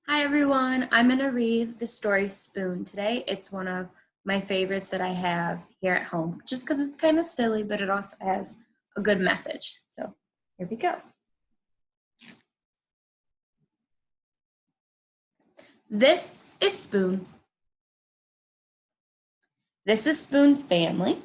Hi everyone, I'm going to read the story Spoon today. It's one of my favorites that I have here at home, just because it's kind of silly, but it also has a good message. So here we go. This is Spoon. This is Spoon's family.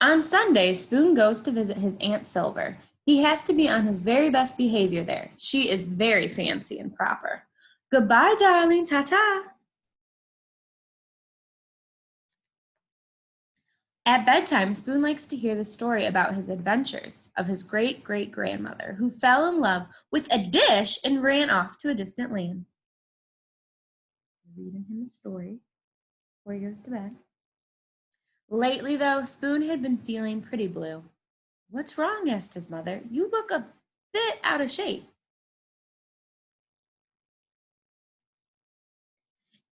On Sunday, Spoon goes to visit his Aunt Silver. He has to be on his very best behavior there. She is very fancy and proper. Goodbye, darling. Ta-ta. At bedtime, Spoon likes to hear the story about his adventures of his great-great-grandmother who fell in love with a dish and ran off to a distant land. Reading him a story before he goes to bed. Lately, though, Spoon had been feeling pretty blue. What's wrong? Asked his mother. You look a bit out of shape.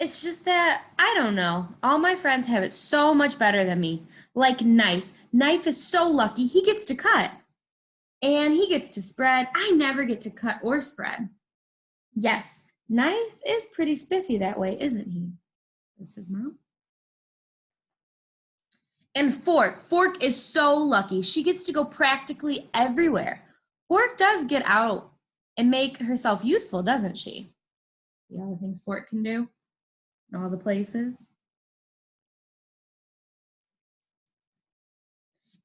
It's just that, I don't know. All my friends have it so much better than me. Like Knife. Knife is so lucky he gets to cut. And he gets to spread. I never get to cut or spread. Yes, Knife is pretty spiffy that way, isn't he? This is Mom. And Fork. Fork is so lucky. She gets to go practically everywhere. Fork does get out and make herself useful, doesn't she? See all the things Fork can do in all the places.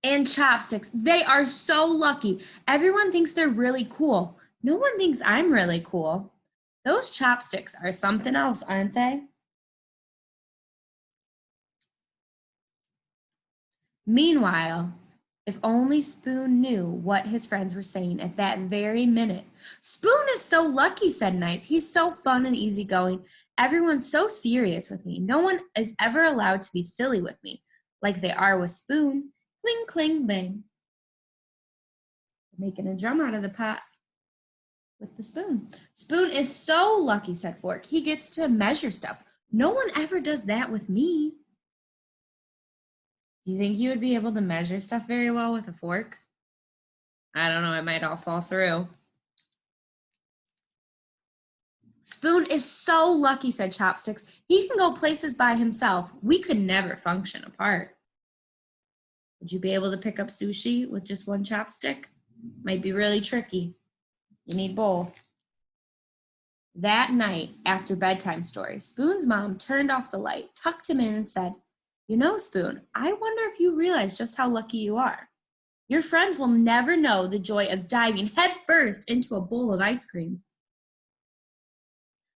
And Chopsticks. They are so lucky. Everyone thinks they're really cool. No one thinks I'm really cool. Those chopsticks are something else, aren't they? Meanwhile, if only Spoon knew what his friends were saying at that very minute. Spoon is so lucky, said Knife. He's so fun and easygoing. Everyone's so serious with me. No one is ever allowed to be silly with me, like they are with Spoon. Cling, cling, bang. Making a drum out of the pot with the spoon. Spoon is so lucky, said Fork. He gets to measure stuff. No one ever does that with me. Do you think you would be able to measure stuff very well with a fork? I don't know, it might all fall through. Spoon is so lucky, said Chopsticks. He can go places by himself. We could never function apart. Would you be able to pick up sushi with just one chopstick? Might be really tricky. You need both. That night, after bedtime story, Spoon's mom turned off the light, tucked him in, and said, You know, Spoon, I wonder if you realize just how lucky you are. Your friends will never know the joy of diving headfirst into a bowl of ice cream.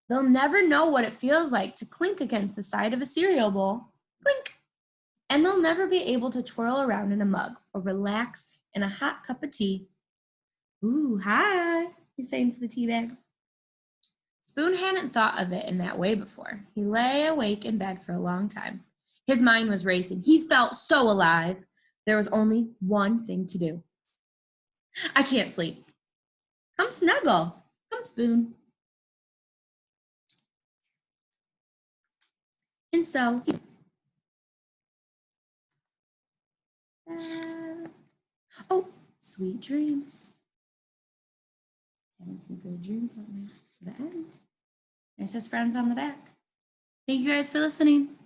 They'll never know what it feels like to clink against the side of a cereal bowl. Clink! And they'll never be able to twirl around in a mug or relax in a hot cup of tea. Ooh, hi, he's saying to the tea bag. Spoon hadn't thought of it in that way before. He lay awake in bed for a long time. His mind was racing. He felt so alive. There was only one thing to do. I can't sleep. Come snuggle. Come, Spoon. And so, oh, sweet dreams. Having some good dreams, let me to the end. There's his friends on the back. Thank you guys for listening.